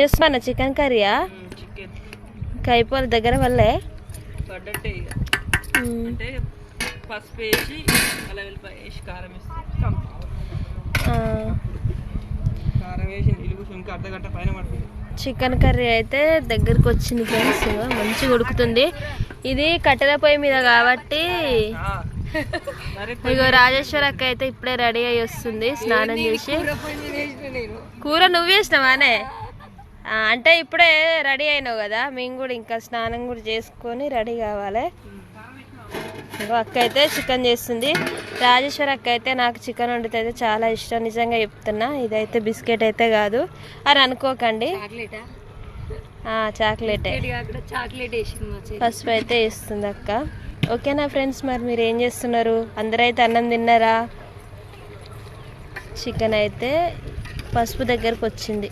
చేస్తున్నా చికెన్ కర్రీయా? ఇంకా అయిపోవాలి దగ్గర వల్లే పసుపు వేసి అలా వెళ్ళిపోయి వేసి కారం వేసి ఇంకా అర్ధగంట పైన పడుతుంది. చికెన్ కర్రీ అయితే దగ్గరకు వచ్చింది ఫ్రెండ్స్, మంచిగా ఉడుకుతుంది. ఇది కట్టెల పొయ్యి మీద కాబట్టి ఇగో రాజేశ్వర అక్క అయితే ఇప్పుడే రెడీ అయ్యి వస్తుంది స్నానం చేసి. కూర నువ్వు వేసినావానే? అంటే ఇప్పుడే రెడీ అయినావు కదా, మేము కూడా ఇంకా స్నానం కూడా చేసుకొని రెడీ కావాలి. ఇంకో అక్క అయితే చికెన్ చేస్తుంది. రాజేశ్వర అక్క అయితే నాకు చికెన్ వండితే అయితే చాలా ఇష్టం, నిజంగా చెప్తున్నా. ఇదైతే బిస్కెట్ అయితే కాదు అని అనుకోకండి, చాక్లెట్ పసుపు అయితే వేస్తుంది అక్క. ఓకేనా ఫ్రెండ్స్, మరి మీరు ఏం చేస్తున్నారు? అందరైతే అన్నం తిన్నారా? చికెన్ అయితే పసుపు దగ్గరకు వచ్చింది.